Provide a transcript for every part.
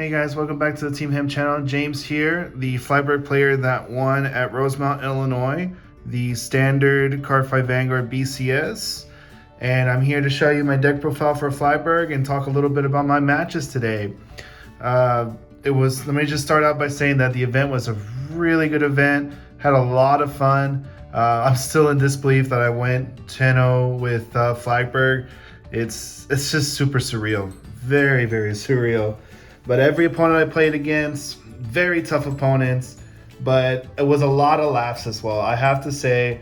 Hey guys, welcome back to the Team Ham channel. James here, the Flagburg player that won at Rosemont, Illinois, the standard Card 5 Vanguard BCS. And I'm here to show you my deck profile for Flagburg and talk a little bit about my matches today. Let me just start out by saying that the event was a really good event, had a lot of fun. I'm still in disbelief that I went 10-0 with Flagburg. It's just super surreal, very, very surreal. But every opponent I played against, very tough opponents, but it was a lot of laughs as well. I have to say,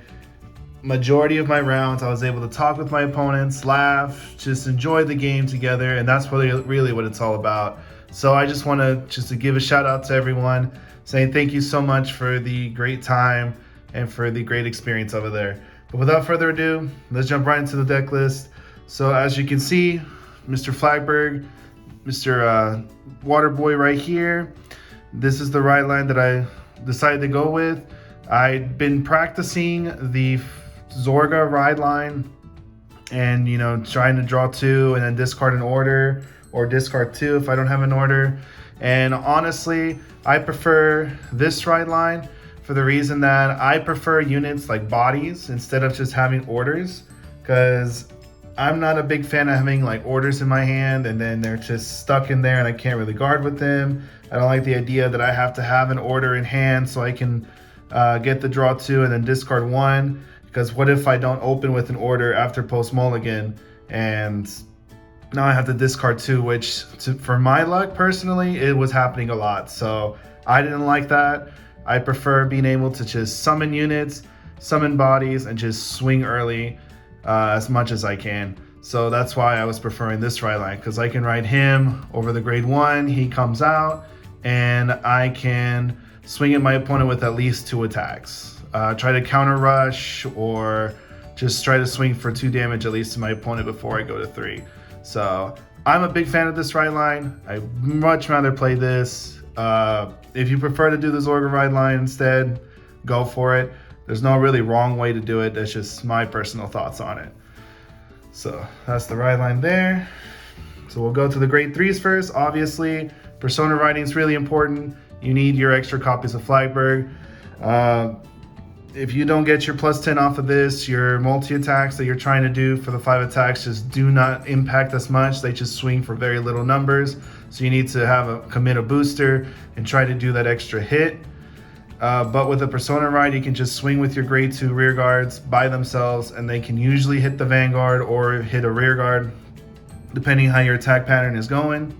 majority of my rounds, I was able to talk with my opponents, laugh, just enjoy the game together, and that's really what it's all about. So I just want to give a shout out to everyone, saying thank you so much for the great time and for the great experience over there. But without further ado, let's jump right into the deck list. So as you can see, Mr. Flagburg, Mr. Waterboy right here. This is the ride line that I decided to go with. I'd been practicing the Zorga ride line and, trying to draw two and then discard an order or discard two if I don't have an order. And honestly, I prefer this ride line for the reason that I prefer units like bodies instead of just having orders, because I'm not a big fan of having like orders in my hand and then they're just stuck in there and I can't really guard with them. I don't like the idea that I have to have an order in hand so I can get the draw two and then discard one, because what if I don't open with an order after post mulligan and now I have to discard two, which for my luck personally, it was happening a lot. So I didn't like that. I prefer being able to just summon units, summon bodies, and just swing early as much as I can. So that's why I was preferring this ride line, because I can ride him over the grade 1, he comes out, and I can swing at my opponent with at least 2 attacks. Try to counter rush or just try to swing for 2 damage at least to my opponent before I go to 3. So I'm a big fan of this ride line. I'd much rather play this. If you prefer to do the Zorga ride line instead, go for it. There's no really wrong way to do it. That's just my personal thoughts on it. So that's the ride line there. So we'll go to the grade 3s first. Obviously, persona riding is really important. You need your extra copies of Flagburg. If you don't get your +10 off of this, your multi-attacks that you're trying to do for the 5 attacks just do not impact as much. They just swing for very little numbers. So you need to commit a booster and try to do that extra hit. But with a persona ride, you can just swing with your grade 2 rear guards by themselves, and they can usually hit the vanguard or hit a rear guard, depending how your attack pattern is going.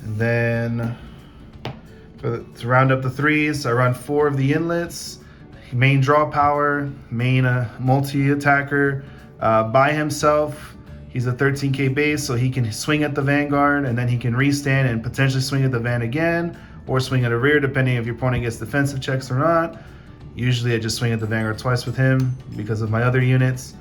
And then to round up the 3s, I run 4 of the inlets. Main draw power, main multi-attacker. By himself, he's a 13k base, so he can swing at the vanguard, and then he can restand and potentially swing at the van again, or swing at a rear, depending if your opponent gets defensive checks or not. Usually I just swing at the vanguard twice with him because of my other units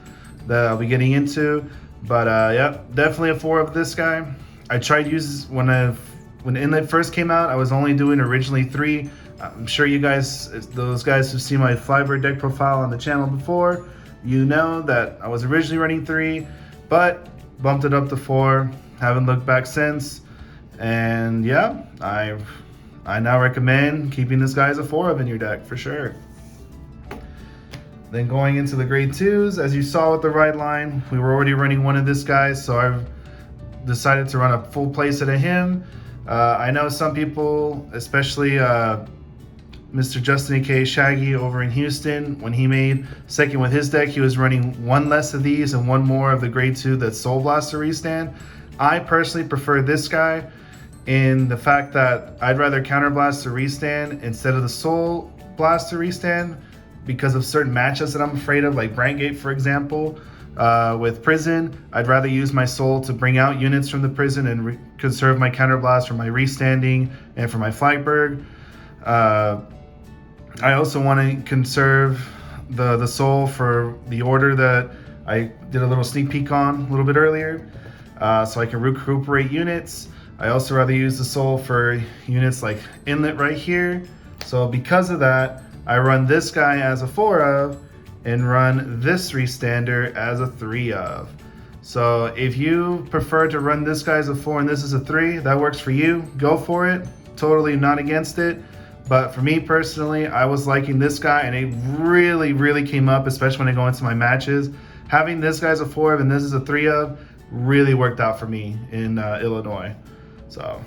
that I'll be getting into. But yeah, definitely a 4 of this guy. I tried when Inlet first came out, I was only doing originally 3. I'm sure you guys, those guys who've seen my Flagburg deck profile on the channel before, you know that I was originally running 3, but bumped it up to 4. Haven't looked back since. And yeah, I now recommend keeping this guy as a 4 of in your deck for sure. Then going into the grade 2s, as you saw with the ride line, we were already running 1 of this guy, so I've decided to run a full playset of him. I know some people, especially Mr. Justin A.K. Shaggy over in Houston, when he made second with his deck, he was running 1 less of these and 1 more of the grade 2 that's Soul Blaster restand. I personally prefer this guy in the fact that I'd rather counterblast the restand instead of the Soul Blaster restand because of certain matchups that I'm afraid of, like Brandgate, for example. With Prison, I'd rather use my Soul to bring out units from the Prison and conserve my counterblast for my restanding and for my Flagburg. I also want to conserve the Soul for the order that I did a little sneak peek on a little bit earlier, so I can recuperate units. I also rather use the Soul for units like Inlet right here. So because of that, I run this guy as a 4 of and run this restander as a 3 of. So if you prefer to run this guy as a 4 and this is a 3, that works for you, go for it. Totally not against it. But for me personally, I was liking this guy, and it really came up, especially when I go into my matches. Having this guy as a 4 of and this is a 3 of really worked out for me in Illinois. So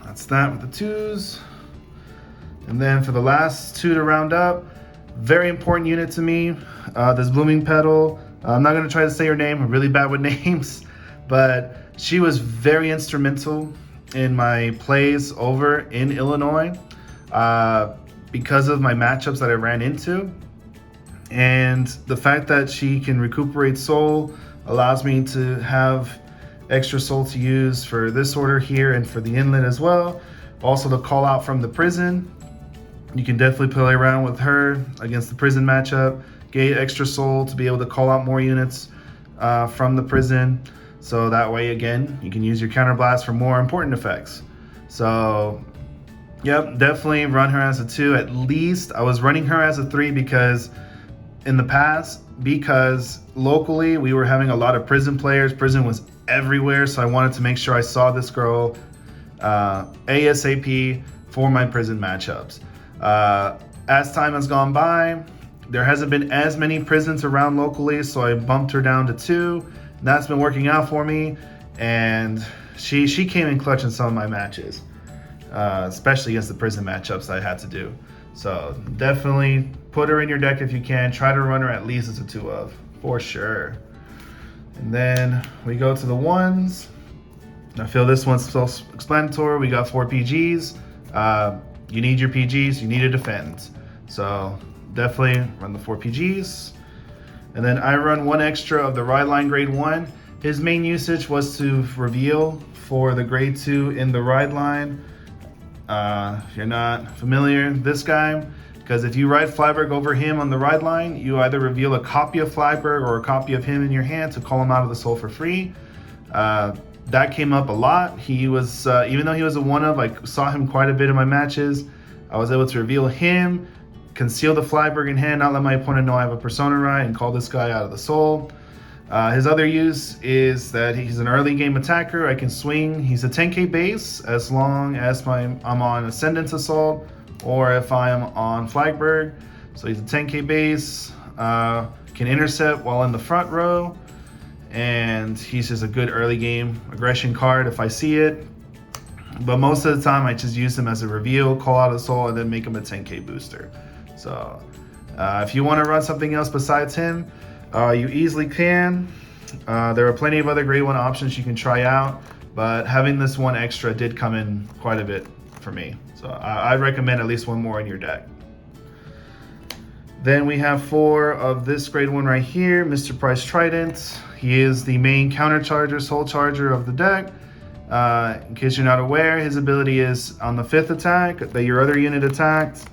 that's that with the 2s. And then for the last 2 to round up, very important unit to me, this Blooming Petal. I'm not gonna try to say her name, I'm really bad with names, but she was very instrumental in my plays over in Illinois because of my matchups that I ran into. And the fact that she can recuperate soul allows me to have extra soul to use for this order here and for the inlet as well. Also the call out from the prison. You can definitely play around with her against the prison matchup. Get extra soul to be able to call out more units from the prison. So that way, again, you can use your counterblast for more important effects. So, yep, definitely run her as a 2 at least. I was running her as a 3 because in the past, because locally we were having a lot of prison players. Prison was everywhere, so I wanted to make sure I saw this girl ASAP for my prison matchups. As time has gone by, there hasn't been as many prisons around locally, so I bumped her down to 2. That's been working out for me, and she came in clutch in some of my matches, especially against the prison matchups I had to do. So definitely put her in your deck if you can. Try to run her at least as a 2 of, for sure. And then we go to the 1s. I feel this one's self-explanatory. We got 4 PGs. You need your PGs, you need to defend. So definitely run the 4 PGs. And then I run 1 extra of the Ride Line Grade 1. His main usage was to reveal for the Grade 2 in the Ride Line. If you're not familiar, this guy, because if you ride Flagburg over him on the Ride Line, you either reveal a copy of Flagburg or a copy of him in your hand to call him out of the soul for free. That came up a lot. He was, even though he was a 1 of, I saw him quite a bit in my matches. I was able to reveal him, conceal the Flagburg in hand, not let my opponent know I have a Persona Ride, and call this guy out of the soul. His other use is that he's an early game attacker. I can swing. He's a 10k base as long as I'm on Ascendance Assault or if I'm on Flagburg. So he's a 10k base, can intercept while in the front row, and he's just a good early game aggression card if I see it. But most of the time I just use him as a reveal, call out a soul, and then make him a 10k booster. So if you want to run something else besides him, you easily can. There are plenty of other grade 1 options you can try out, but having this 1 extra did come in quite a bit for me. So I'd recommend at least 1 more in your deck. Then we have 4 of this grade 1 right here, Mr. Price Trident. He is the main counter charger, soul charger of the deck. In case you're not aware, his ability is on the 5th attack that your other unit attacked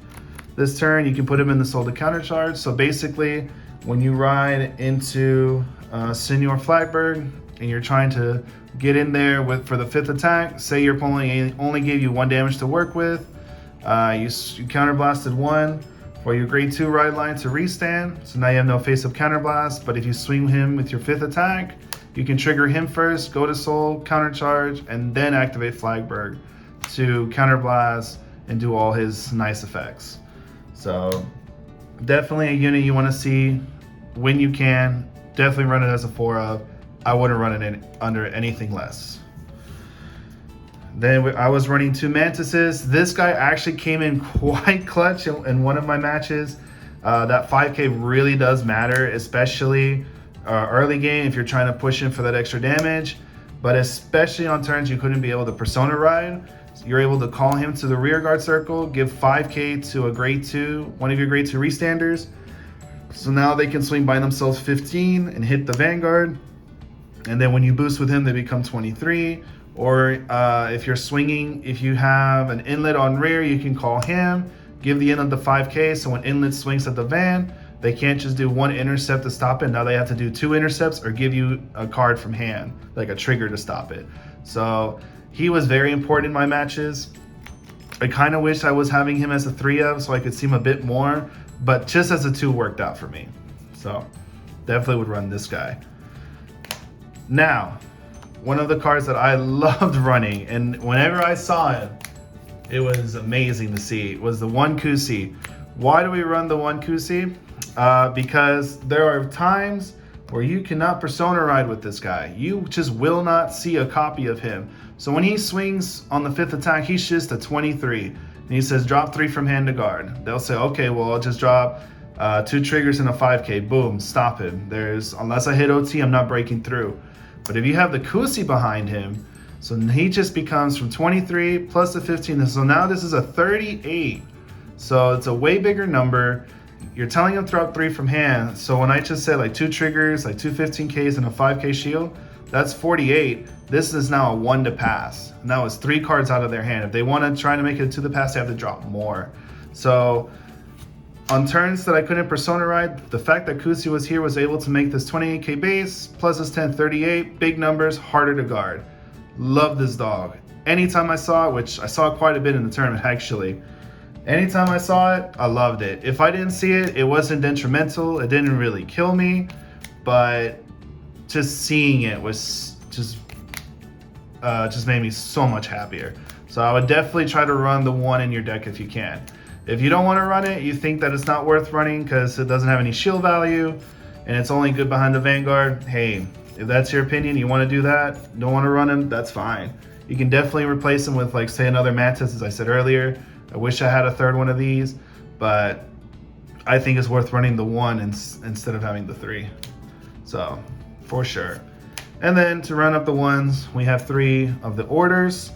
this turn, you can put him in the soul to counter charge. So basically, when you ride into Senior Flagburg and you're trying to get in there for the 5th attack, say your opponent only gave you 1 damage to work with, you counterblasted 1 for your grade 2 ride line to restand. So now you have no face-up counterblast, but if you swing him with your 5th attack, you can trigger him first, go to soul, countercharge, and then activate Flagburg to counterblast and do all his nice effects. So definitely a unit you want to see when you can. Definitely run it as a 4 of. I wouldn't run it under anything less. Then I was running 2 Mantises. This guy actually came in quite clutch in one of my matches. That 5k really does matter, especially early game if you're trying to push him for that extra damage. But especially on turns you couldn't be able to Persona Ride. You're able to call him to the rear guard circle, give 5k to a grade 2, one of your grade 2 restanders. So now they can swing by themselves 15 and hit the Vanguard. And then when you boost with him, they become 23. Or if you're swinging, if you have an inlet on rear, you can call him, give the inlet the 5k. So when inlet swings at the van, they can't just do 1 intercept to stop it. Now they have to do 2 intercepts or give you a card from hand, like a trigger to stop it. So he was very important in my matches. I kind of wish I was having him as a 3 of so I could see him a bit more, but just as a 2 worked out for me. So definitely would run this guy. Now, one of the cards that I loved running, and whenever I saw it, it was amazing to see, was the one Kusi. Why do we run the one Kusi? Because there are times where you cannot persona ride with this guy. You just will not see a copy of him. So when he swings on the 5th attack, he's just a 23. And he says, drop 3 from hand to guard. They'll say, okay, well, I'll just drop 2 triggers and a 5k. Boom, stop him. Unless I hit OT, I'm not breaking through. But if you have the Kusi behind him, so he just becomes from 23 plus the 15. So now this is a 38. So it's a way bigger number. You're telling him throw up 3 from hand. So when I just said like 2 triggers, like 2 15Ks and a 5k shield, that's 48. This is now a 1 to pass. Now it's 3 cards out of their hand. If they want to try to make it to the pass, they have to drop more. So on turns that I couldn't persona ride, the fact that Kusi was here was able to make this 28k base, plus his 10, 38, big numbers, harder to guard. Love this dog. Anytime I saw it, which I saw it quite a bit in the tournament actually, anytime I saw it, I loved it. If I didn't see it, it wasn't detrimental, it didn't really kill me, but just seeing it was just made me so much happier. So I would definitely try to run the 1 in your deck if you can. If you don't want to run it, you think that it's not worth running because it doesn't have any shield value and it's only good behind the Vanguard, hey, if that's your opinion, you want to do that, don't want to run him, that's fine. You can definitely replace him with, like, say, another Mantis, as I said earlier. I wish I had a 3rd one of these, but I think it's worth running the 1 instead of having the 3. So, for sure. And then to run up the 1s, we have 3 of the orders.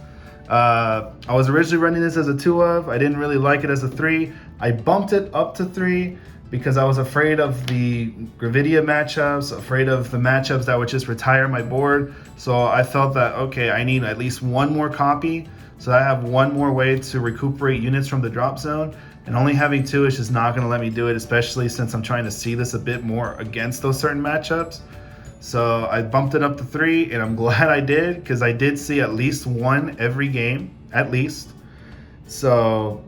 I was originally running this as a 2 of. I didn't really like it as a 3. I bumped it up to 3 because I was afraid of the Gravidia matchups, afraid of the matchups that would just retire my board. So I felt that, okay, I need at least 1 more copy so I have 1 more way to recuperate units from the drop zone. And only having 2 is just not going to let me do it, especially since I'm trying to see this a bit more against those certain matchups. So I bumped it up to 3, and I'm glad I did because I did see at least 1 every game, at least. So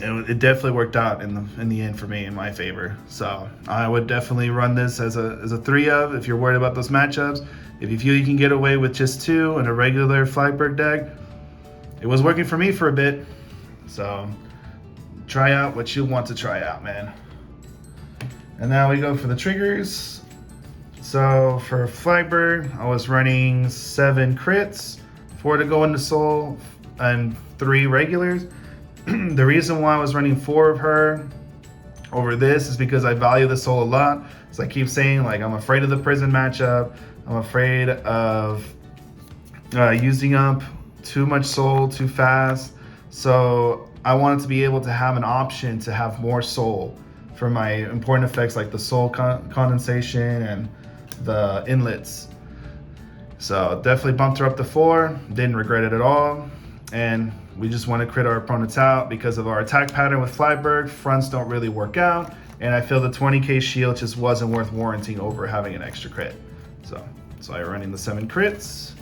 it definitely worked out in the end for me, in my favor. So I would definitely run this as a 3 of if you're worried about those matchups. If you feel you can get away with just 2 in a regular Flagburg deck, it was working for me for a bit. So try out what you want to try out, man. And now we go for the triggers. So for Flagburg, I was running 7 crits, 4 to go into soul, and 3 regulars. The reason why I was running 4 of her over this is because I value the soul a lot. So I keep saying, like, I'm afraid of the prison matchup. I'm afraid of using up too much soul too fast. So I wanted to be able to have an option to have more soul for my important effects like the soul condensation and the inlets. So definitely bumped her up to 4, didn't regret it at all. And we just want to crit our opponents out because of our attack pattern with Flagburg. Fronts don't really work out, and I feel the 20k shield just wasn't worth warranting over having an extra crit. So I'm running the 7 crits,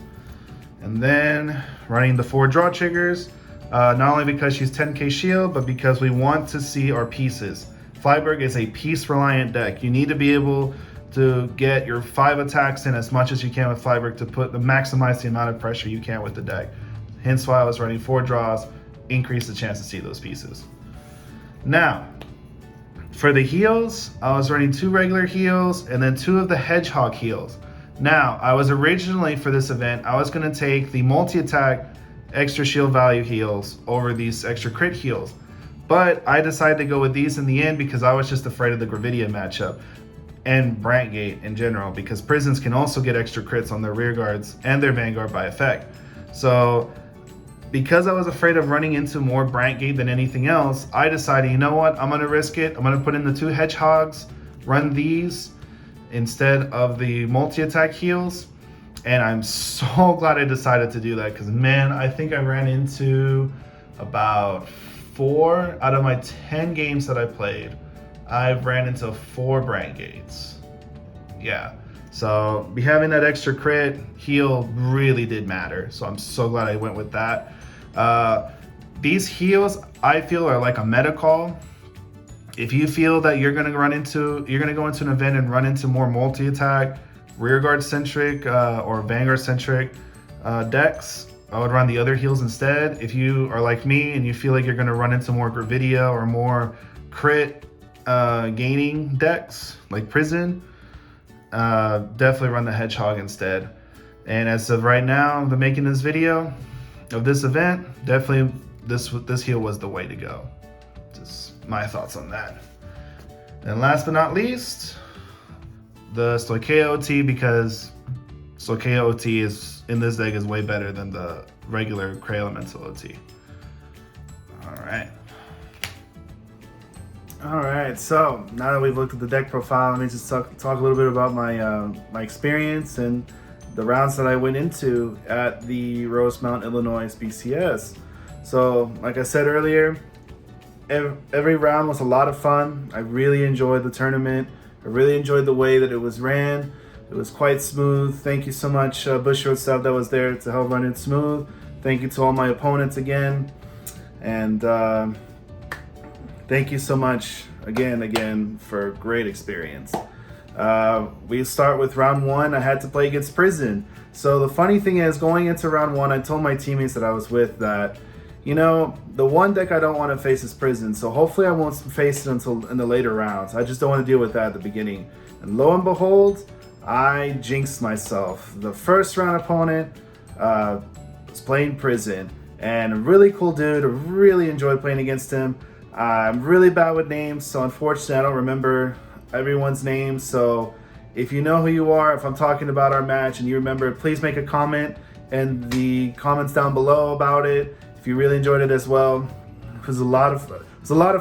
and then running the 4 draw triggers, not only because she's 10k shield, but because we want to see our pieces. Flagburg is a piece-reliant deck. You need to be able to get your 5 attacks in as much as you can with Flagburg to maximize the amount of pressure you can with the deck. Hence why I was running 4 draws, increase the chance to see those pieces. Now, for the heals, I was running 2 regular heals and then 2 of the Hedgehog heals. Now, I was originally, for this event, I was going to take the multi-attack extra shield value heals over these extra crit heals. But I decided to go with these in the end because I was just afraid of the Gravidia matchup and Brantgate in general, because prisons can also get extra crits on their rear guards and their Vanguard by effect. So because I was afraid of running into more Brantgate than anything else, I decided, you know what, I'm going to risk it. I'm going to put in the 2 Hedgehogs, run these instead of the multi-attack heals. And I'm so glad I decided to do that because, man, I think I ran into about 4 out of my 10 games that I played. I've ran into 4 Brantgates. Yeah. So having that extra crit heal really did matter. So I'm so glad I went with that. These heals, I feel, are like a meta call. If you feel that you're gonna go into an event and run into more multi-attack, rearguard centric or vanguard centric decks, I would run the other heals instead. If you are like me and you feel like you're going to run into more Gravidia or more crit gaining decks like Prison, definitely run the Hedgehog instead. And as of right now, the making this video of this event, definitely this heal was the way to go. Just my thoughts on that. And last but not least, the Stoicheia OT, because Stoicheia OT is in this deck is way better than the regular Cray Elemental OT. Alright, so now that we've looked at the deck profile, let me just talk a little bit about my experience and the rounds that I went into at the Rosemont Illinois BCS. So, like I said earlier, every round was a lot of fun. I really enjoyed the tournament. I really enjoyed the way that it was ran. It was quite smooth. Thank you so much, Bushiroad staff that was there to help run it smooth. Thank you to all my opponents again. And thank you so much again for a great experience. We start with round one. I had to play against Prison. So the funny thing is, going into round one, I told my teammates that I was with that, you know, the one deck I don't want to face is Prison. So hopefully I won't face it until in the later rounds. I just don't want to deal with that at the beginning. And lo and behold, I jinxed myself. The first round opponent was playing Prison, and a really cool dude. I really enjoyed playing against him. I'm really bad with names, so unfortunately I don't remember everyone's name. So if you know who you are, if I'm talking about our match and you remember, please make a comment in the comments down below about it. If you really enjoyed it as well, it was a lot of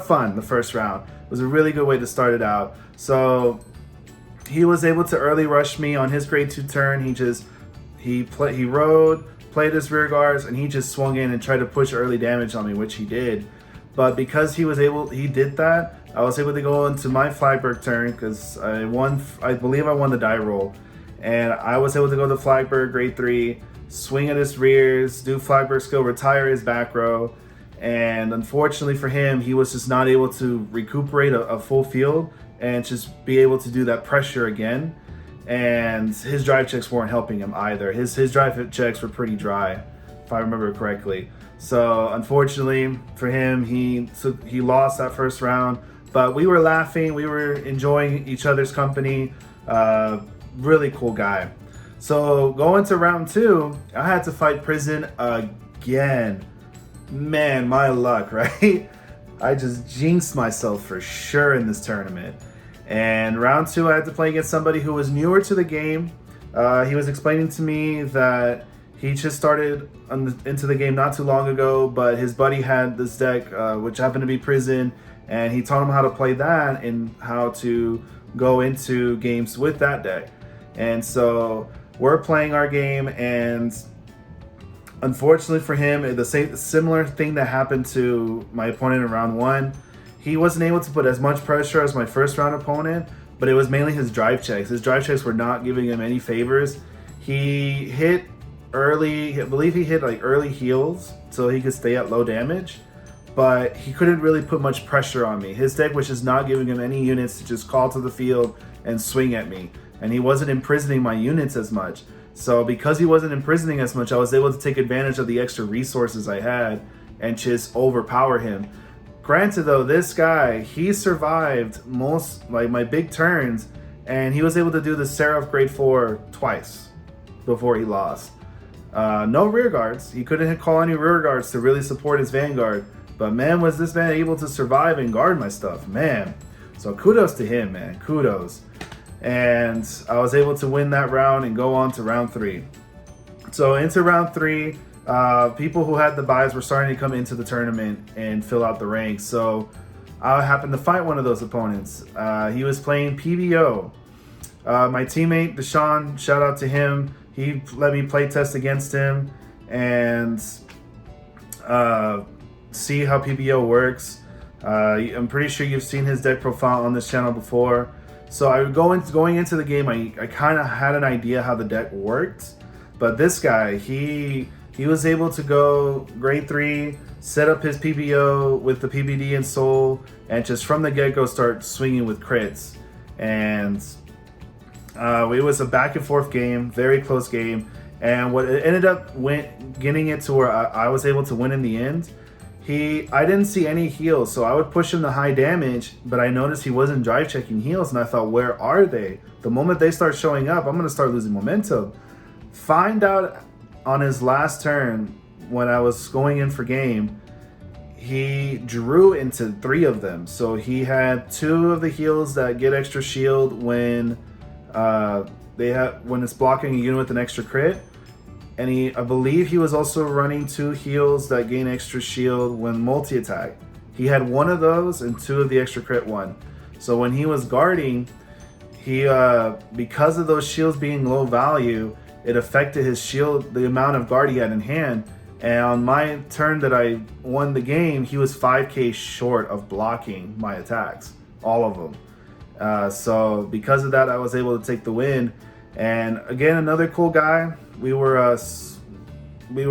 fun. The first round it was a really good way to start it out. So he was able to early rush me on his grade 2 turn. He rode, played his rear guards, and he just swung in and tried to push early damage on me, which he did. But because he did that, I was able to go into my Flagburg turn because I believe I won the die roll. And I was able to go to Flagburg grade 3, swing at his rears, do Flagburg skill, retire his back row. And unfortunately for him, he was just not able to recuperate a full field and just be able to do that pressure again. And his drive checks weren't helping him either. His drive checks were pretty dry, if I remember correctly. So unfortunately for him, he lost that first round. But we were laughing, we were enjoying each other's company. Really cool guy. So going to round 2, I had to fight Prison again. Man, my luck, right? I just jinxed myself for sure in this tournament. And round 2, I had to play against somebody who was newer to the game. He was explaining to me that he just started into the game not too long ago, but his buddy had this deck, which happened to be Prison, and he taught him how to play that and how to go into games with that deck. And so we're playing our game, and unfortunately for him, the similar thing that happened to my opponent in round 1, he wasn't able to put as much pressure as my first round opponent, but it was mainly his drive checks. His drive checks were not giving him any favors. He hit early, I believe he hit like early heals so he could stay at low damage, but he couldn't really put much pressure on me. His deck was just not giving him any units to just call to the field and swing at me, and he wasn't imprisoning my units as much. So because he wasn't imprisoning as much, I was able to take advantage of the extra resources I had and just overpower him. Granted though, this guy, he survived most like my big turns, and he was able to do the Seraph grade 4 twice before he lost. No rear guards. He couldn't call any rear guards to really support his vanguard, but man, was this man able to survive and guard my stuff, man. So kudos to him, man, kudos. And I was able to win that round and go on to round 3. So into round 3, people who had the buys were starting to come into the tournament and fill out the ranks. So I happened to fight one of those opponents. He was playing PBO. My teammate Deshaun, shout out to him. He let me play test against him and see how PBO works. I'm pretty sure you've seen his deck profile on this channel before. So going into the game, I kind of had an idea how the deck worked. But this guy, he was able to go grade 3, set up his PBO with the PBD and Soul, and just from the get-go start swinging with crits. And It was a back and forth game, very close game, and what it ended up getting it to where I was able to win in the end. I didn't see any heals, so I would push him to high damage, but I noticed he wasn't drive checking heals, and I thought, where are they? The moment they start showing up, I'm going to start losing momentum. Find out on his last turn, when I was going in for game, he drew into 3 of them. So he had 2 of the heals that get extra shield when when it's blocking a unit with an extra crit. And I believe he was also running 2 heals that gain extra shield when multi-attack. He had 1 of those and 2 of the extra crit one. So when he was guarding, he because of those shields being low value, it affected his shield, the amount of guard he had in hand. And on my turn that I won the game, he was 5k short of blocking my attacks, all of them. So because of that, I was able to take the win. And again, another cool guy. We were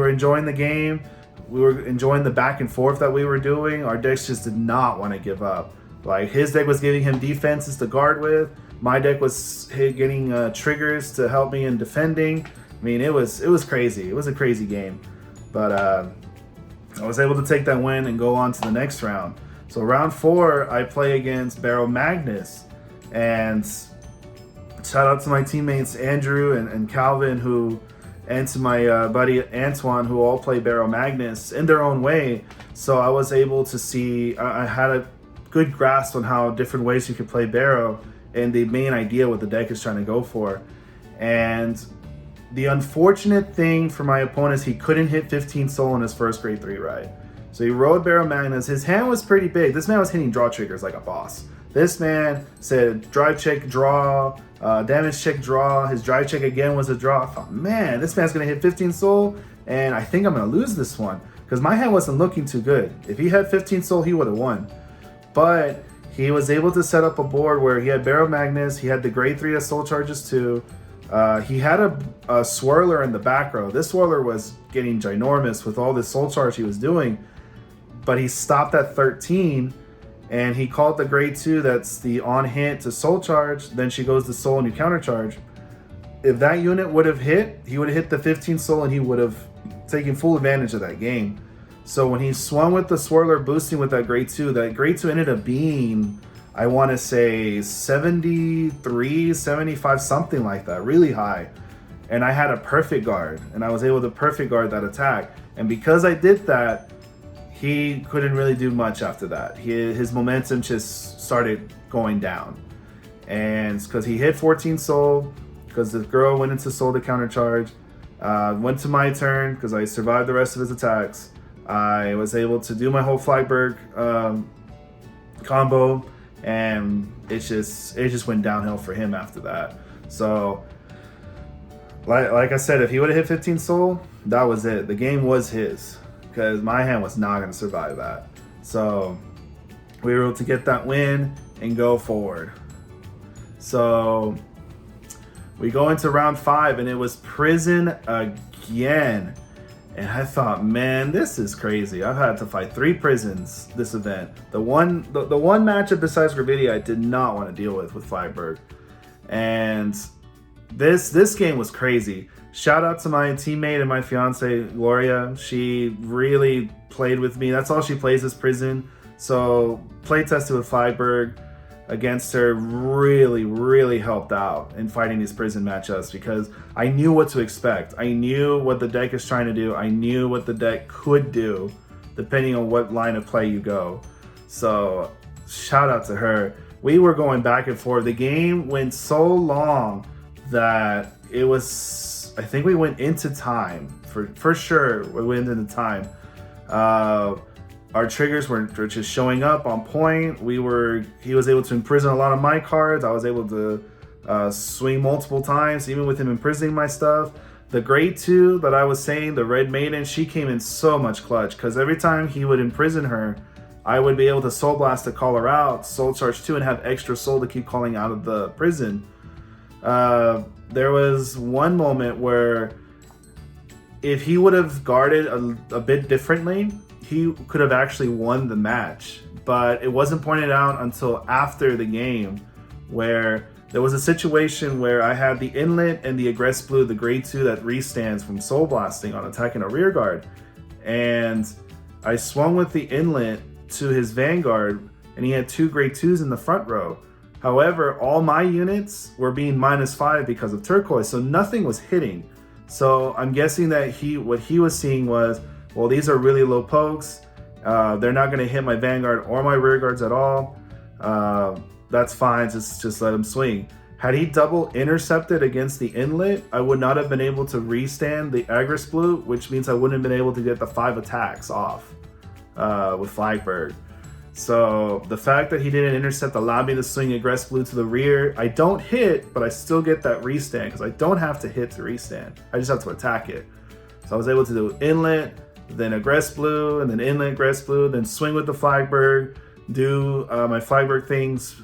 enjoying the game. We were enjoying the back and forth that we were doing. Our decks just did not want to give up. Like, his deck was giving him defenses to guard with. My deck was getting triggers to help me in defending. I mean, it was crazy. It was a crazy game. But I was able to take that win and go on to the next round. So round 4, I play against Barrow Magnus. And shout out to my teammates Andrew and Calvin, and to my buddy Antoine, who all play Barrow Magnus in their own way. So I was able to see, I had a good grasp on how different ways you could play Barrow and the main idea what the deck is trying to go for. And the unfortunate thing for my opponent is he couldn't hit 15 soul in his first grade 3 ride. So he rode Barrow Magnus. His hand was pretty big. This man was hitting draw triggers like a boss. This man said drive check, draw, damage check, draw. His drive check again was a draw. I thought, man, this man's going to hit 15 soul, and I think I'm going to lose this one because my hand wasn't looking too good. If he had 15 soul, he would have won. But he was able to set up a board where he had Barrow Magnus, he had the grade 3 of soul charges too. He had a swirler in the back row. This swirler was getting ginormous with all this soul charge he was doing, but he stopped at 13. And he called the grade 2, that's the on hit to soul charge. Then she goes to soul and you counter charge. If that unit would have hit, he would have hit the 15 soul and he would have taken full advantage of that game. So when he swung with the swirler boosting with that grade 2 ended up being, I want to say 73, 75, something like that, really high. And I had a perfect guard, and I was able to perfect guard that attack. And because I did that, he couldn't really do much after that. His momentum just started going down. And because he hit 14 soul, because the girl went into soul to countercharge, went to my turn, because I survived the rest of his attacks. I was able to do my whole Flagburg combo, and it just went downhill for him after that. So, like I said, if he would have hit 15 soul, that was it. The game was his, because my hand was not going to survive that. So we were able to get that win and go forward. So we go into round 5, and it was prison again. And I thought, man, this is crazy. I've had to fight 3 prisons this event. The one matchup besides Gravidia I did not want to deal with Flagburg. And this game was crazy. Shout out to my teammate and my fiance, Gloria. She really played with me. That's all she plays is prison. So play tested with Flagburg against her really helped out in fighting these prison matchups, because I knew what to expect. I knew what the deck is trying to do. I knew what the deck could do depending on what line of play you go. So shout out to her. We were going back and forth. The game went so long that it was, I think we went into time for sure. We went into time. Our triggers were just showing up on point. He was able to imprison a lot of my cards. I was able to swing multiple times, even with him imprisoning my stuff. The grade 2 that I was saying, the Red Maiden, she came in so much clutch, because every time he would imprison her, I would be able to Soul Blast to call her out, Soul Charge 2, and have extra soul to keep calling out of the prison. There was one moment where if he would have guarded a bit differently, he could have actually won the match. But it wasn't pointed out until after the game, where there was a situation where I had the inlet and the Aggress Blue, the grade 2 that restands from Soul Blasting on attacking a rear guard. And I swung with the inlet to his Vanguard, and he had 2 grade 2s in the front row. However, all my units were being -5 because of turquoise, so nothing was hitting. So I'm guessing that what he was seeing was, well, these are really low pokes. They're not going to hit my Vanguard or my rear guards at all. That's fine, just let him swing. Had he double intercepted against the inlet, I would not have been able to restand the Aggress Blue, which means I wouldn't have been able to get the 5 attacks off with Flagburg. So the fact that he didn't intercept allowed me to swing Aggress Blue to the rear. I don't hit, but I still get that restand because I don't have to hit to restand. I just have to attack it. So I was able to do inlet, then Aggress Blue, and then inlet Aggress Blue, then swing with the Flagburg, do my Flagburg things,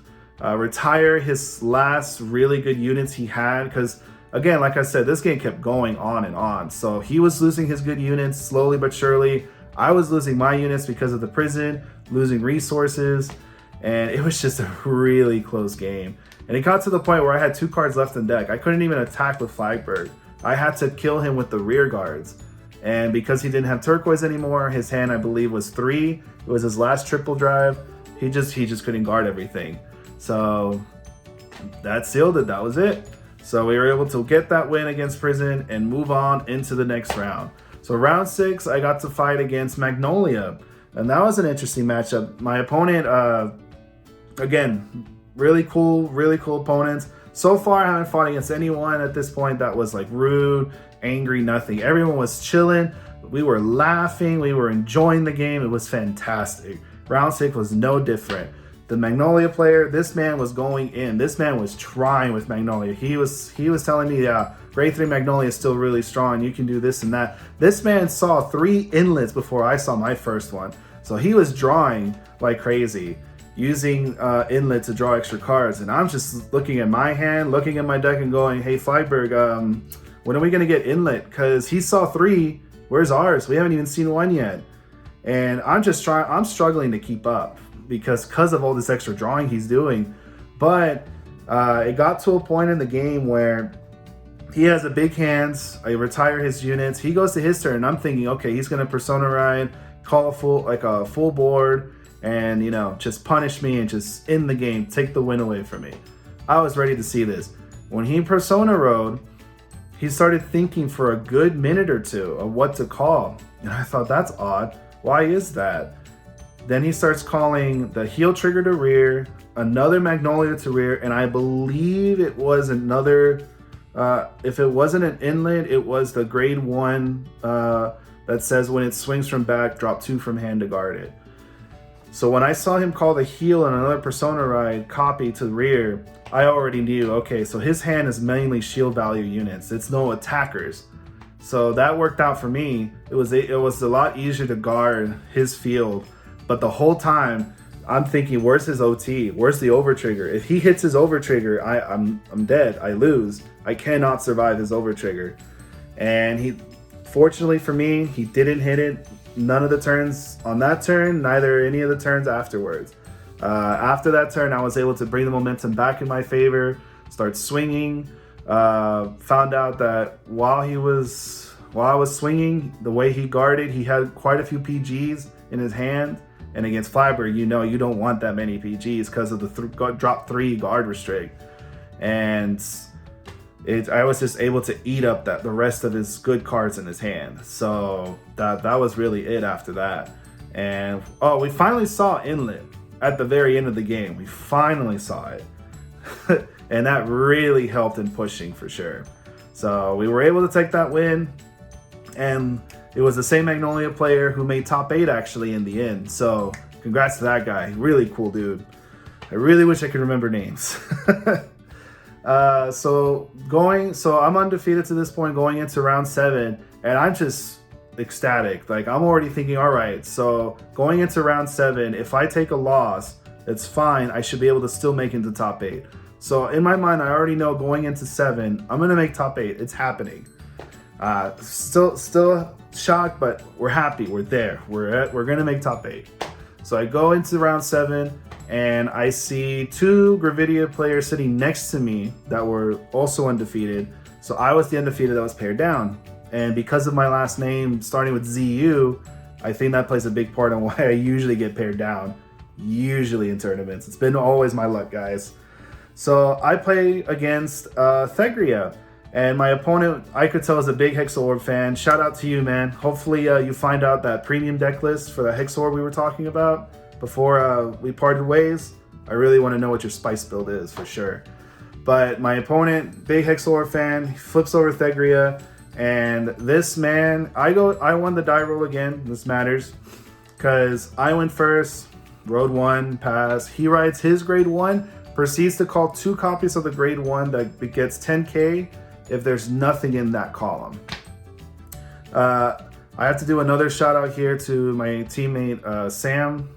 retire his last really good units he had, because again, like I said, this game kept going on and on. So he was losing his good units slowly but surely. I was losing my units because of the prison, losing resources, and it was just a really close game. And it got to the point where I had 2 cards left in deck. I couldn't even attack with Flagburg. I had to kill him with the rear guards. And because he didn't have turquoise anymore, his hand, I believe, was 3. It was his last triple drive. He just couldn't guard everything. So that sealed it. That was it. So we were able to get that win against Prison and move on into the next round. So round 6, I got to fight against Magnolia. And that was an interesting matchup. My opponent, again, really cool opponents. So far, I haven't fought against anyone at this point that was like rude, angry, nothing. Everyone was chilling. We were laughing. We were enjoying the game. It was fantastic. Round 6 was no different. The Magnolia player, this man was going in. This man was trying with Magnolia. He was telling me, yeah, grade 3 Magnolia is still really strong. You can do this and that. This man saw 3 inlets before I saw my first one. So he was drawing like crazy, using inlet to draw extra cards. And I'm just looking at my hand, looking at my deck and going, hey, Flagburg, when are we going to get inlet? Because he saw 3. Where's ours? We haven't even seen 1 yet. And I'm struggling to keep up because of all this extra drawing he's doing. But it got to a point in the game where he has a big hands. I retire his units. He goes to his turn. And I'm thinking, okay, he's going to Persona Ride, call a full board, and just punish me and just end the game, take the win away from me. I was ready to see this. When he Persona Rode, he started thinking for a good minute or 2 of what to call. And I thought, that's odd. Why is that? Then he starts calling the heal trigger to rear, another Magnolia to rear, and I believe it was another, if it wasn't an inlet, it was the grade 1 that says when it swings from back, drop 2 from hand to guard it. So when I saw him call the heal and another Persona Ride copy to rear, I already knew, okay, so his hand is mainly shield value units. It's no attackers. So that worked out for me. It was a lot easier to guard his field. But the whole time, I'm thinking, where's his OT? Where's the overtrigger? If he hits his overtrigger, I'm dead. I lose. I cannot survive his overtrigger. And fortunately for me, he didn't hit it. None of the turns on that turn, neither any of the turns afterwards. After that turn, I was able to bring the momentum back in my favor, start swinging. Found out that while I was swinging, the way he guarded, he had quite a few PGs in his hand. And against Flagburg, you don't want that many PGs because of the drop 3 guard restrict. And I was just able to eat up the rest of his good cards in his hand. So that was really it after that. And we finally saw inlet at the very end of the game. We finally saw it. And that really helped in pushing for sure. So we were able to take that win. And it was the same Magnolia player who made top 8 actually in the end. So congrats to that guy. Really cool dude. I really wish I could remember names. So I'm undefeated to this point going into round 7. And I'm just ecstatic. Like I'm already thinking, all right, so going into round 7, if I take a loss, it's fine. I should be able to still make it to top 8. So in my mind, I already know going into 7, I'm going to make top 8. It's happening. Still shocked, but we're happy. We're there. We're going to make top 8. So I go into round 7 and I see 2 Gravidia players sitting next to me that were also undefeated. So I was the undefeated that was paired down. And because of my last name starting with ZU, I think that plays a big part on why I usually get paired down, usually in tournaments. It's been always my luck, guys. So I play against Thegria, and my opponent, I could tell, is a big Hexorb fan. Shout out to you, man. Hopefully you find out that premium deck list for the Hexorb we were talking about before we parted ways. I really want to know what your spice build is for sure. But my opponent, big Hexorb fan, flips over Thegria, and this man, I won the die roll again. This matters because I went first, rode 1, pass. He rides his grade 1, proceeds to call 2 copies of the grade 1 that gets 10k if there's nothing in that column. I have to do another shout out here to my teammate Sam,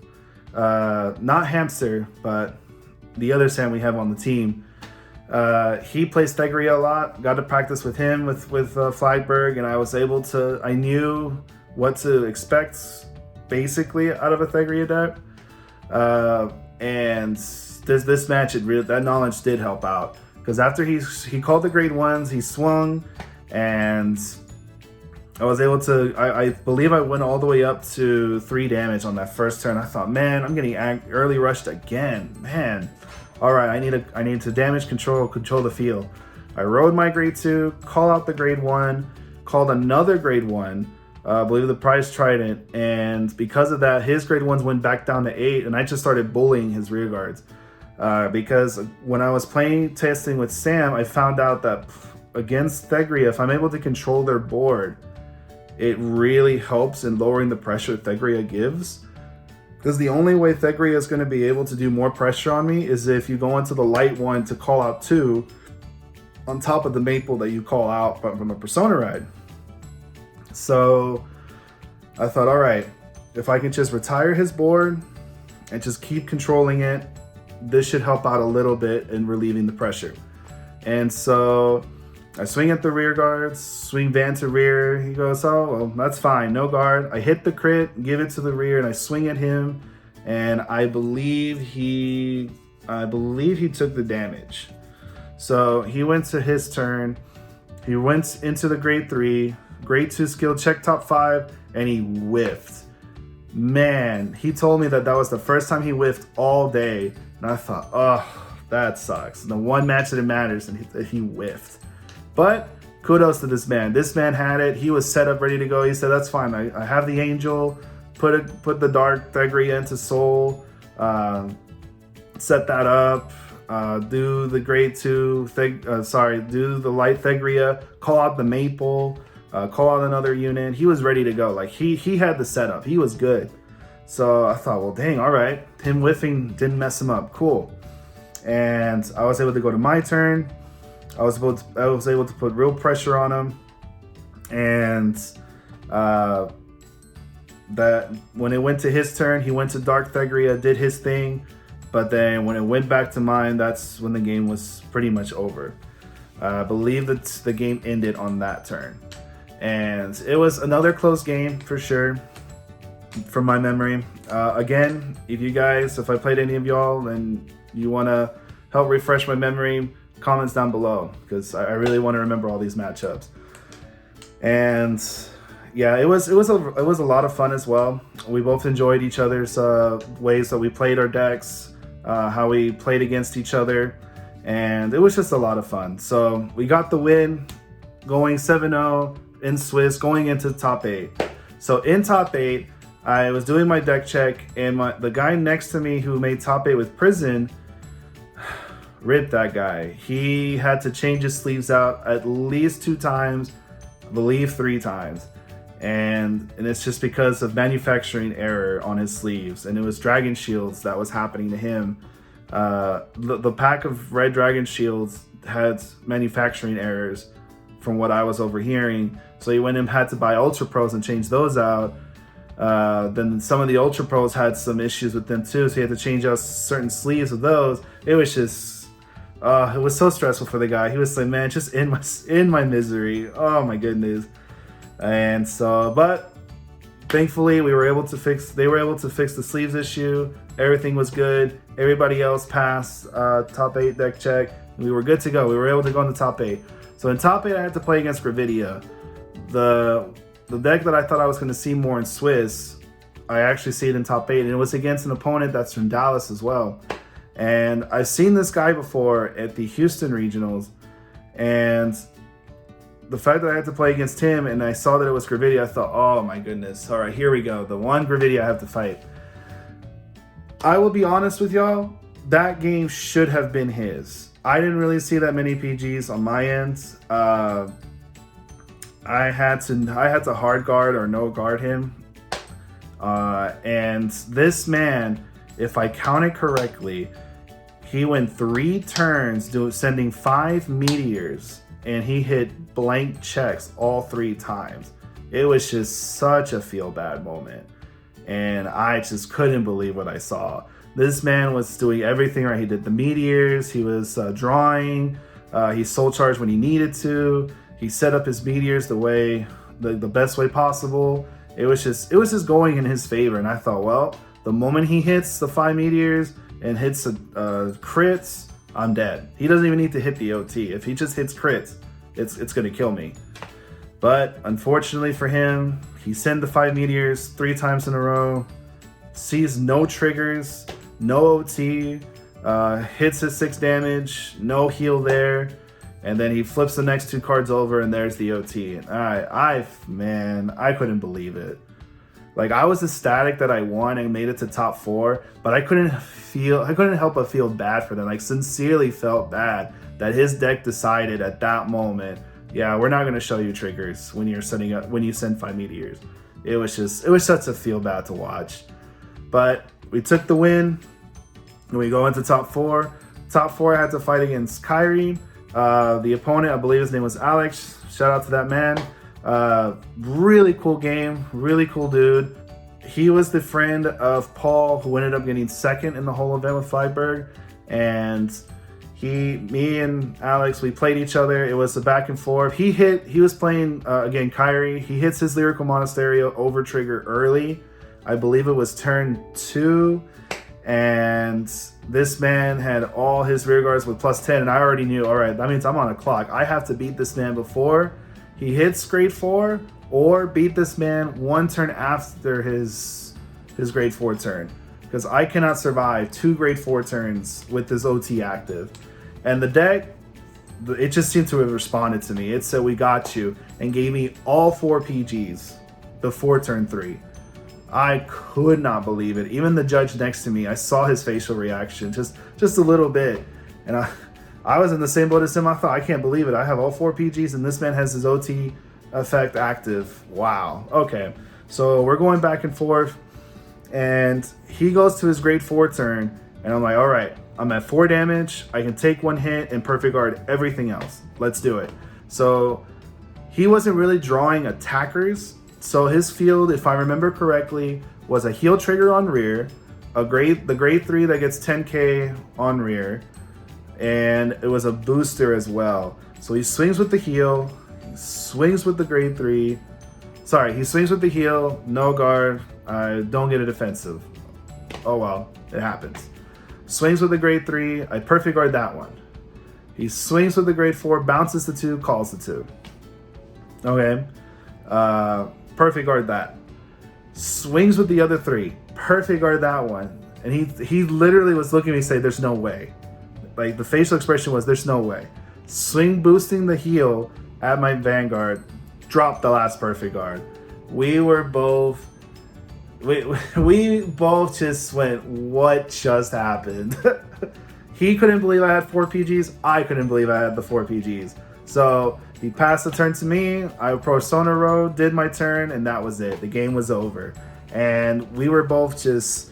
not Hamster, but the other Sam we have on the team. He plays Thegria a lot. Got to practice with him with Flagburg, and I knew what to expect basically out of a Thegria deck. And this match, that knowledge did help out, because after he called the grade 1s, he swung, and I was able to, I believe I went all the way up to 3 damage on that first turn. I thought, man, I'm getting early rushed again, man. All right, I need to damage control the field. I rode my grade 2, call out the grade 1, called another grade 1, I believe the prize trident, and because of that, his grade 1s went back down to 8, and I just started bullying his rear guards. Because when I was playing testing with Sam, I found out that against Thegria, if I'm able to control their board, it really helps in lowering the pressure Thegria gives. Because the only way Thegria is going to be able to do more pressure on me is if you go into the light 1 to call out 2 on top of the maple that you call out from a Persona ride. So I thought, all right, if I can just retire his board and just keep controlling it, this should help out a little bit in relieving the pressure. And so I swing at the rear guards, swing Van to rear. He goes, oh, well, that's fine, no guard. I hit the crit, give it to the rear, and I swing at him, and I believe he took the damage. So he went to his turn. He went into the grade 3, grade 2 skill, check top 5, and he whiffed. Man, he told me that was the first time he whiffed all day, and I thought, oh, that sucks. The one match that it matters, and he whiffed. But kudos to this man. This man had it. He was set up, ready to go. He said, that's fine. I have the angel. Put the dark Thegria into soul. Set that up. Do the grade 2. Do the light Thegria. Call out the maple. Call out another unit. He was ready to go. Like he had the setup. He was good. So I thought, well, dang, all right. Him whiffing didn't mess him up. Cool. And I was able to go to my turn. I was able to put real pressure on him, and that when it went to his turn, he went to Dark Thegria, did his thing, but then when it went back to mine, that's when the game was pretty much over. I believe that the game ended on that turn, and it was another close game for sure, from my memory. Again, if I played any of y'all and you want to help refresh my memory, comments down below, because I really want to remember all these matchups. And yeah, it was a lot of fun as well. We both enjoyed each other's ways that we played our decks, how we played against each other, and it was just a lot of fun. So we got the win, going 7-0 in Swiss, going into top 8. So in top 8, I was doing my deck check, and the guy next to me who made top 8 with Prison, rip that guy. He had to change his sleeves out at least 2 times, I believe 3 times. And it's just because of manufacturing error on his sleeves. And it was Dragon Shields that was happening to him. The pack of red Dragon Shields had manufacturing errors from what I was overhearing. So he went and had to buy Ultra Pros and change those out. Then some of the Ultra Pros had some issues with them too. So he had to change out certain sleeves of those. It was just... it was so stressful for the guy. He was like, man, just in my misery. Oh my goodness. And so, but thankfully, they were able to fix the sleeves issue. Everything was good. Everybody else passed top 8 deck check. We were good to go. We were able to go in the top 8. So in top 8, I had to play against Gravidia. The deck that I thought I was going to see more in Swiss, I actually see it in top 8, and it was against an opponent that's from Dallas as well. And I've seen this guy before at the Houston Regionals, and the fact that I had to play against him and I saw that it was Gravidia, I thought, oh my goodness, all right, here we go. The one Gravidia I have to fight. I will be honest with y'all, that game should have been his. I didn't really see that many PGs on my end. I had to hard guard or no guard him. And this man, if I counted correctly, he went 3 turns sending 5 meteors, and he hit blank checks all 3 times. It was just such a feel bad moment, and I just couldn't believe what I saw. This man was doing everything right. He did the meteors, he was drawing, he soul charged when he needed to, he set up his meteors the best way possible. It was just going in his favor, and I thought, well, the moment he hits the 5 meteors and hits crits, I'm dead. He doesn't even need to hit the OT. If he just hits crits, it's gonna kill me. But unfortunately for him, he sent the 5 meteors 3 times in a row, sees no triggers, no OT, hits his 6 damage, no heal there, and then he flips the next 2 cards over, and there's the OT. And I couldn't believe it. Like, I was ecstatic that I won and made it to top 4, but I couldn't help but feel bad for them. Like, sincerely felt bad that his deck decided at that moment, yeah, we're not gonna show you triggers when you send 5 meteors. It was such a feel bad to watch. But we took the win, and we go into top 4. Top 4, I had to fight against Kyrie. The opponent, I believe his name was Alex. Shout out to that man. Really cool game, really cool dude. He was the friend of Paul, who ended up getting 2nd in the whole event with Flagburg. And me and Alex, we played each other. It was a back and forth. He was playing, again, Kyrie. He hits his Lyrical Monasterio over trigger early. I believe it was turn 2. And this man had all his rear guards with +10. And I already knew, all right, that means I'm on a clock. I have to beat this man before he hits grade 4, or beat this man 1 turn after his grade 4 turn, because I cannot survive 2 grade 4 turns with this OT active. And the deck, it just seemed to have responded to me. It said, we got you, and gave me all 4 PGs before turn 3. I could not believe it. Even the judge next to me, I saw his facial reaction just a little bit, and I was in the same boat as him. I thought, I can't believe it. I have all 4 PGs, and this man has his OT effect active. Wow. Okay. So we're going back and forth, and he goes to his grade 4 turn, and I'm like, all right, I'm at 4 damage. I can take 1 hit and perfect guard everything else. Let's do it. So he wasn't really drawing attackers. So his field, if I remember correctly, was a heal trigger on rear, the grade 3 that gets 10k on rear, and it was a booster as well. So he swings with the heal, he swings with the grade 3. Sorry, he swings with the heal, no guard, I don't get a defensive. Oh well, it happens. Swings with the grade 3, I perfect guard that one. He swings with the grade 4, bounces the 2, calls the 2. Okay, perfect guard that. Swings with the other 3, perfect guard that one. And he literally was looking at me and say, there's no way. Like, the facial expression was, there's no way. Swing boosting the heal at my Vanguard, dropped the last perfect guard. We both just went, what just happened? He couldn't believe I had 4 PGs. I couldn't believe I had the 4 PGs. So he passed the turn to me. I approached Sona Road, did my turn, and that was it. The game was over. And we were both just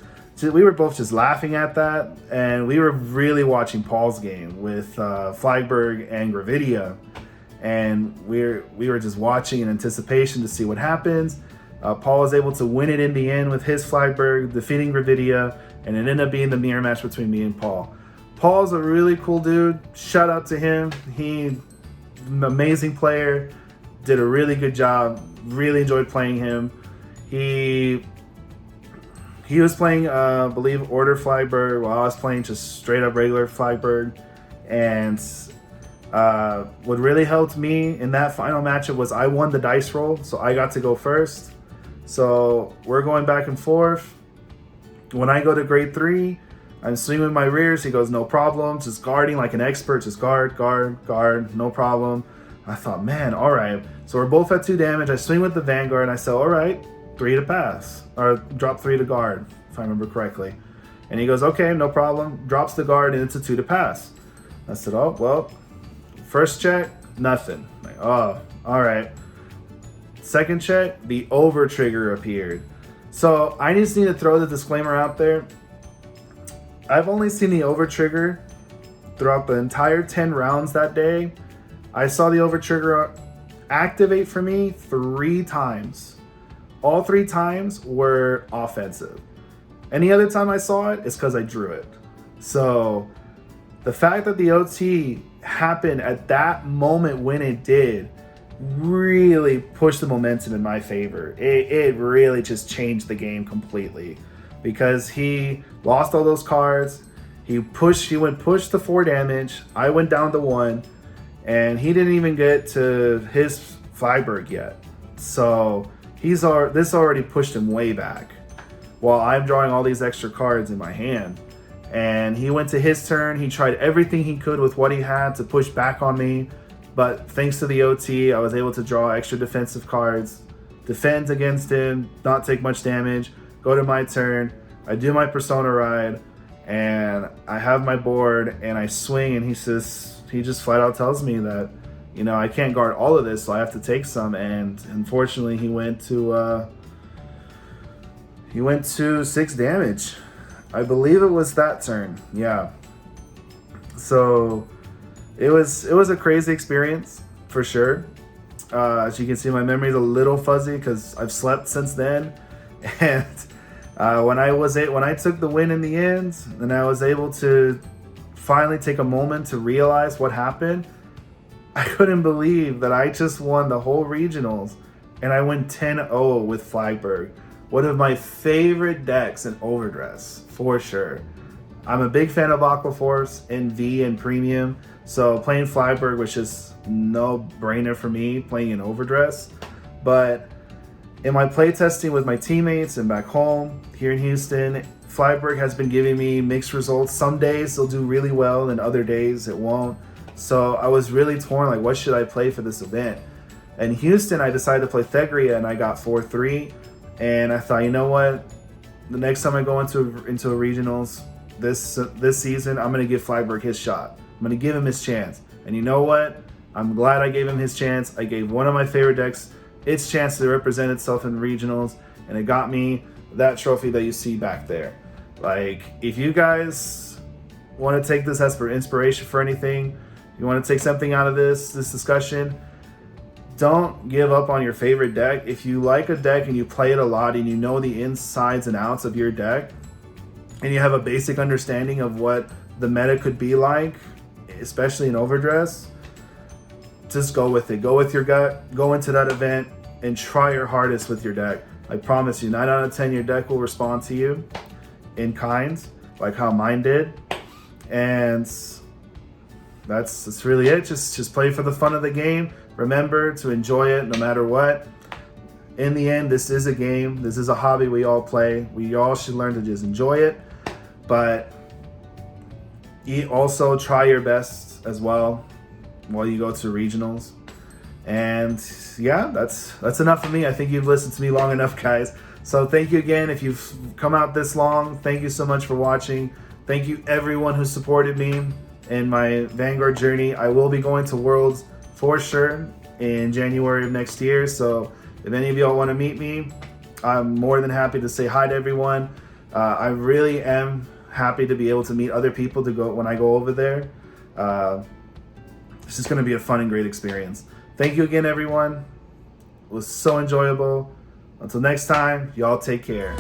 laughing at that, and we were really watching Paul's game with Flagburg and Gravidia, and we were just watching in anticipation to see what happens. Paul was able to win it in the end with his Flagburg, defeating Gravidia, and it ended up being the mirror match between me and Paul. Paul's a really cool dude. Shout out to him. He's an amazing player, did a really good job, really enjoyed playing him. He was playing, I believe, Order Flagburg, while I was playing just straight up regular Flagburg. And what really helped me in that final matchup was I won the dice roll, so I got to go first. So we're going back and forth. When I go to grade 3, I'm swinging with my rears. He goes, no problem, just guarding like an expert, just guard, no problem. I thought, man, all right. So we're both at 2 damage. I swing with the Vanguard, and I said, all right, 3 to pass, or drop 3 to guard, if I remember correctly. And he goes, okay, no problem. Drops the guard, and it's a 2 to pass. I said, oh, well, first check, nothing. Like, oh, all right. Second check, the over trigger appeared. So I just need to throw the disclaimer out there. I've only seen the over trigger throughout the entire 10 rounds that day. I saw the over trigger activate for me 3 times. All 3 times were offensive. Any other time I saw it, it's because I drew it. So the fact that the OT happened at that moment when it did really pushed the momentum in my favor. It really just changed the game completely, because he lost all those cards. He went push to 4 damage. I went down to 1, and he didn't even get to his Flagburg yet. So this already pushed him way back, while I'm drawing all these extra cards in my hand. And he went to his turn. He tried everything he could with what he had to push back on me. But thanks to the OT, I was able to draw extra defensive cards, defend against him, not take much damage, go to my turn. I do my Persona ride, and I have my board, and I swing, and he just flat out tells me that, you know, I can't guard all of this, so I have to take some. And unfortunately, he went to 6 damage. I believe it was that turn. Yeah. So it was a crazy experience for sure. As you can see, my memory is a little fuzzy because I've slept since then. And when I took the win in the end, and I was able to finally take a moment to realize what happened, I couldn't believe that I just won the whole regionals, and I went 10-0 with Flagburg. One of my favorite decks in Overdress, for sure. I'm a big fan of Aquaforce in V and Premium, so playing Flagburg was just no brainer for me playing in Overdress. But in my playtesting with my teammates and back home here in Houston, Flagburg has been giving me mixed results. Some days they'll do really well, and other days it won't. So I was really torn, like, what should I play for this event? In Houston, I decided to play Thegria, and I got 4-3. And I thought, you know what? The next time I go into a regionals this season, I'm gonna give Flagburg his shot. I'm gonna give him his chance. And you know what? I'm glad I gave him his chance. I gave one of my favorite decks its chance to represent itself in regionals, and it got me that trophy that you see back there. Like, if you guys want to take this as for inspiration for anything, you want to take something out of this discussion, don't give up on your favorite deck. If you like a deck and you play it a lot and you know the insides and outs of your deck, and you have a basic understanding of what the meta could be like, especially in Overdress, just go with it. Go with your gut, go into that event, and try your hardest with your deck. I promise you, 9 out of 10, your deck will respond to you in kind, like how mine did. And that's really it. Just play for the fun of the game. Remember to enjoy it no matter what. In the end, this is a game. This is a hobby we all play. We all should learn to just enjoy it. But you also try your best as well while you go to regionals. And yeah, that's enough for me. I think you've listened to me long enough, guys. So thank you again. If you've come out this long, thank you so much for watching. Thank you everyone who supported me in my Vanguard journey. I will be going to Worlds for sure in January of next year. So if any of y'all want to meet me, I'm more than happy to say hi to everyone. I really am happy to be able to meet other people when I go over there. It's just going to be a fun and great experience. Thank you again, everyone. It was so enjoyable. Until next time, y'all take care.